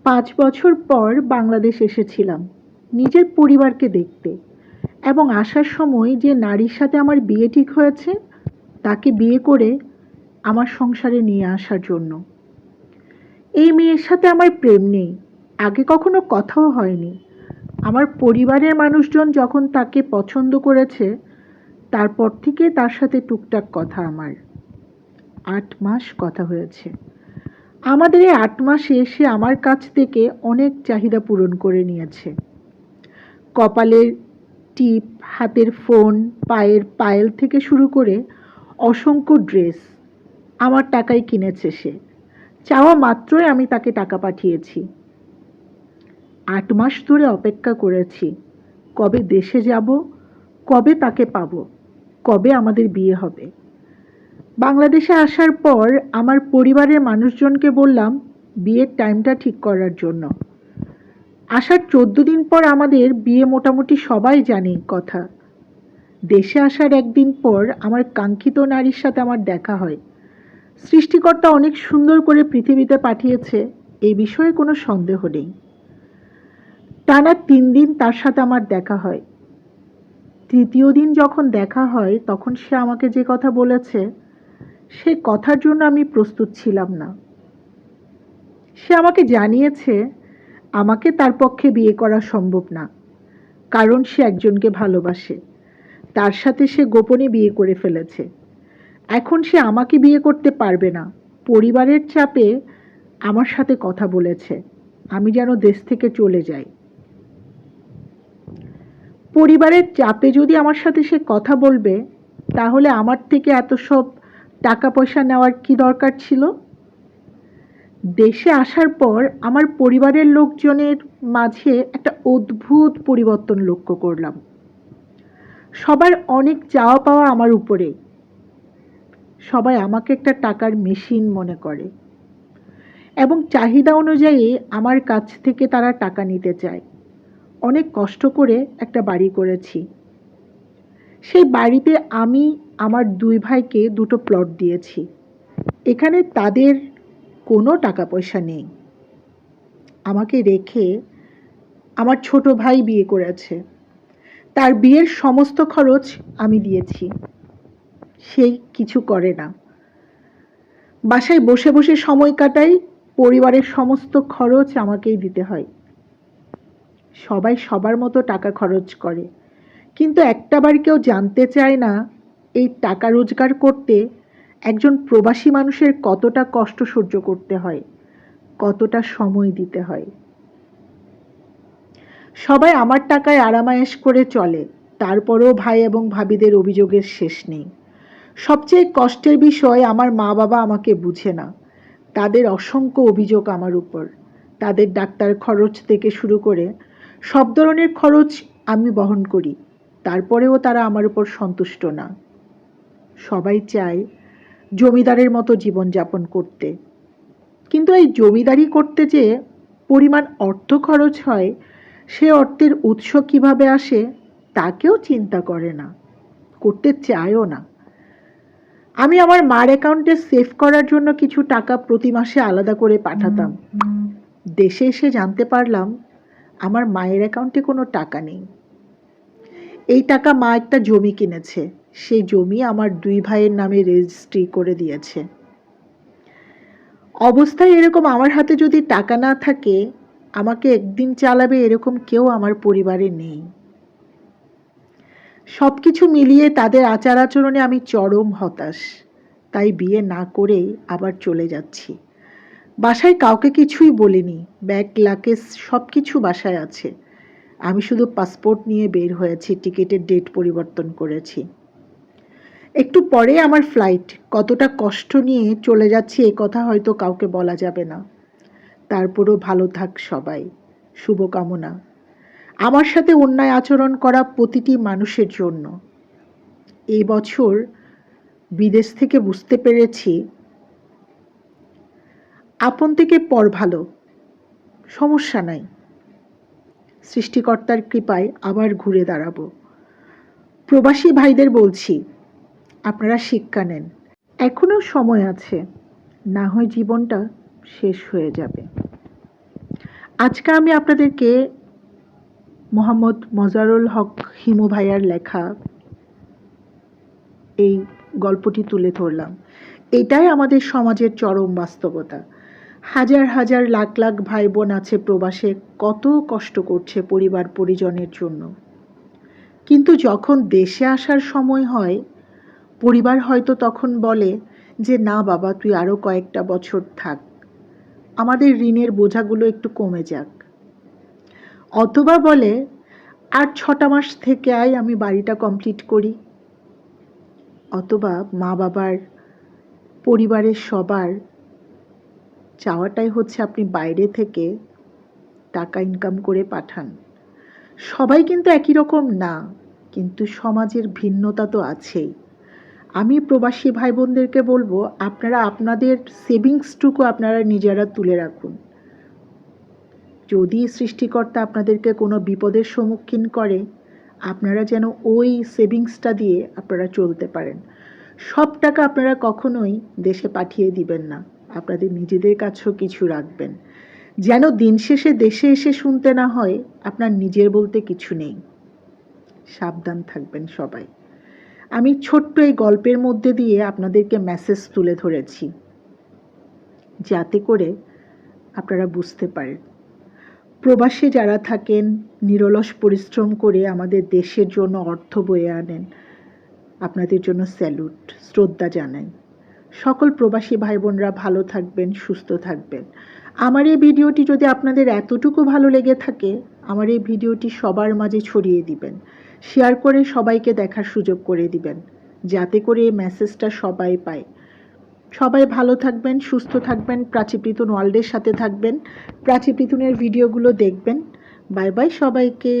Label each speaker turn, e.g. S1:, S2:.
S1: 5 বছর পর বাংলাদেশ এসেছিলাম নিজের পরিবারকে দেখতে এবং আসার সময় যে নারীর সাথে আমার বিয়ে ঠিক হয়েছে তাকে বিয়ে করে আমার সংসারে নিয়ে আসার জন্য। এই মেয়ের সাথে আমার প্রেম নেই, আগে কখনো কথাও হয়নি। আমার পরিবারের মানুষজন যখন তাকে পছন্দ করেছে তারপর থেকে তার সাথে টুকটাক কথা আমার। 8 মাস কথা হয়েছে। আমাদের এই 8 মাসে সে আমার কাছ থেকে অনেক চাহিদা পূরণ করে নিয়েছে। কপালের টিপ, হাতের ফোন, পায়ের পায়েল থেকে শুরু করে অসংখ্য ড্রেস আমার টাকায় কিনেছে সে। চাওয়া মাত্রই আমি তাকে টাকা পাঠিয়েছি। 8 মাস ধরে অপেক্ষা করেছি, কবে দেশে যাব, কবে তাকে পাবো, কবে আমাদের বিয়ে হবে। বাংলাদেশে আসার পর আমার পরিবারের মানুষজনকে বললাম বিয়ের টাইমটা ঠিক করার জন্য। আসার 14 দিন পর আমাদের বিয়ে মোটামুটি সবাই জানে কথা। দেশে আসার একদিন পর আমার কাঙ্ক্ষিত নারীর সাথে আমার দেখা হয়। সৃষ্টিকর্তা অনেক সুন্দর করে পৃথিবীতে পাঠিয়েছে, এই বিষয়ে কোনো সন্দেহ নেই। টানা 3 দিন তার সাথে আমার দেখা হয়। তৃতীয় দিন যখন দেখা হয় তখন সে আমাকে যে কথা বলেছে সে কথার জন্য আমি প্রস্তুত ছিলাম না। সে আমাকে জানিয়েছে আমাকে তার পক্ষে বিয়ে করা সম্ভব না, কারণ সে একজনকে ভালোবাসে, তার সাথে সে গোপনে বিয়ে করে ফেলেছে। এখন সে আমাকে বিয়ে করতে পারবে না, পরিবারের চাপে আমার সাথে কথা বলেছে আমি যেন দেশ থেকে চলে যাই। পরিবারের চাপে যদি আমার সাথে সে কথা বলবে তাহলে আমার থেকে এত সব টাকা পয়সা নেওয়ার কি দরকার ছিল। দেশে আসার পর আমার পরিবারের লোকজনের মাঝে একটা অদ্ভুত পরিবর্তন লক্ষ্য করলাম। সবার অনেক চাওয়া পাওয়া আমার উপরে। সবাই আমাকে একটা টাকার মেশিন মনে করে এবং চাহিদা অনুযায়ী আমার কাছ থেকে তারা টাকা নিতে চায়। অনেক কষ্ট করে একটা বাড়ি করেছি। সেই বাড়িতে আমি আমার 2 ভাইকে 2টো প্লট দিয়েছি। এখানে তাদের কোনো টাকা পয়সা নেই। আমাকে রেখে আমার ছোট ভাই বিয়ে করেছে, তার বিয়ের সমস্ত খরচ আমি দিয়েছি, সে কিছু করে না। বাসায় বসে বসে সময় কাটাই, পরিবারের সমস্ত খরচ আমাকেই দিতে হয়। সবাই সবার মতো টাকা খরচ করে, কিন্তু একটাবার কেউ জানতে চায় না এই টাকা রোজগার করতে একজন প্রবাসী মানুষের কতটা কষ্ট সহ্য করতে হয়, কতটা সময় দিতে হয়। সবাই আমার টাকায় আরামায়েশ করে চলে, তারপরেও ভাই এবং ভাবিদের অভিযোগের শেষ নেই। সবচেয়ে কষ্টের বিষয় আমার মা বাবা আমাকে বুঝে না। তাদের অসংখ্য অভিযোগ আমার উপর। তাদের ডাক্তার খরচ থেকে শুরু করে সব ধরনের খরচ আমি বহন করি, তারপরেও তারা আমার উপর সন্তুষ্ট না। সবাই চায় জমিদারের মতো জীবনযাপন করতে, কিন্তু এই জমিদারি করতে যে পরিমাণ অর্থ খরচ হয়, সে অর্থের উৎস কিভাবে আসে তা কেউ চিন্তা করে না, করতে চায়ও না। আমি আমার মার অ্যাকাউন্টে সেভ করার জন্য কিছু টাকা প্রতি মাসে আলাদা করে পাঠাতাম। দেশে এসে জানতে পারলাম আমার মায়ের অ্যাকাউন্টে কোনো টাকা নেই। এই টাকা মা একটা জমি কিনেছে, সেই জমি আমার 2 ভাইয়ের নামে রেজিস্ট্রি করে দিয়েছে। অবস্থায় এরকম আমার হাতে যদি টাকা না থাকে আমাকে একদিন চালাবে এরকম কেউ আমার পরিবারে নেই। সব কিছু মিলিয়ে তাদের আচার আচরণে আমি চরম হতাশ, তাই বিয়ে না করেই আবার চলে যাচ্ছি। বাসায় কাউকে কিছুই বলিনি, ব্যাগ লাগেজ সব কিছু বাসায় আছে। আমি শুধু পাসপোর্ট নিয়ে বের হয়েছি, টিকিটের ডেট পরিবর্তন করেছি। একটু পরে আমার ফ্লাইট, কতটা কষ্ট নিয়ে চলে যাচ্ছি এ কথা হয়তো কাউকে বলা যাবে না। তারপরও ভালো থাক সবাই, শুভকামনা আমার সাথে অন্যায় আচরণ করা প্রতিটি মানুষের জন্য। এই বছর বিদেশ থেকে বুঝতে পেরেছি আপন থেকে পর ভালো, সমস্যা নাই, সৃষ্টিকর্তার কৃপায় আবার ঘুরে দাঁড়াবো। প্রবাসী ভাইদের বলছি আপনারা শিক্ষা নেন, এখনো সময় আছে, না হয় জীবনটা শেষ হয়ে যাবে। আজকে আমি আপনাদেরকে মোহাম্মদ মজারুল হক হিমু ভাইয়ার লেখা এই গল্পটি তুলে ধরলাম। এটাই আমাদের সমাজের চরম বাস্তবতা। হাজার হাজার লাখ লাখ ভাই বোন আছে প্রবাসে, কত কষ্ট করছে পরিবার পরিজনের জন্য। কিন্তু যখন দেশে আসার সময় হয়, পরিবার হয়তো তখন বলে যে না বাবা, তুই আরও কয়েকটা বছর থাক, আমাদের ঋণের বোঝাগুলো একটু কমে যাক। অথবা বলে আর 6টা মাস থেকে আয়, আমি বাড়িটা কমপ্লিট করি। অথবা মা বাবার, পরিবারের সবার চাওয়াটাই হচ্ছে আপনি বাইরে থেকে টাকা ইনকাম করে পাঠান। সবাই কিন্তু একই রকম না, কিন্তু সমাজের ভিন্নতা তো আছেই। আমি প্রবাসী ভাই বোনদেরকে বলবো, আপনারা আপনাদের সেভিংসটুকু আপনারা নিজেরা তুলে রাখুন। যদি সৃষ্টিকর্তা আপনাদেরকে কোনো বিপদের সম্মুখীন করে, আপনারা যেন ওই সেভিংসটা দিয়ে আপনারা চলতে পারেন। সব টাকা আপনারা কখনোই দেশে পাঠিয়ে দিবেন না, আপনাদের নিজেদের কাছেও কিছু রাখবেন, যেন দিন শেষে দেশে এসে শুনতে না হয় আপনার নিজের বলতে কিছু নেই। সাবধান থাকবেন সবাই। আমি ছোট্ট এই গল্পের মধ্যে দিয়ে আপনাদেরকে মেসেজ তুলে ধরেছি, যাতে করে আপনারা বুঝতে পারেন। প্রবাসে যারা থাকেন, নিরলস পরিশ্রম করে আমাদের দেশের জন্য অর্থ বয়ে আনেন, আপনাদের জন্য স্যালুট, শ্রদ্ধা জানাই। সকল প্রবাসী ভাই বোনরা ভালো থাকবেন, সুস্থ থাকবেন। আমার এই ভিডিওটি যদি আপনাদের এতটুকু ভালো লেগে থাকে, আমার এই ভিডিওটি সবার মাঝে ছড়িয়ে দিবেন, শেয়ার করে সবাইকে দেখার সুযোগ করে দিবেন, যাতে করে এই মেসেজটা সবাই পায়। সবাই ভালো থাকবেন, সুস্থ থাকবেন, প্রাচী পিতুন ওয়ার্ল্ডের সাথে থাকবেন, প্রাচী পিতুনের ভিডিওগুলো দেখবেন। বাই বাই সবাইকে।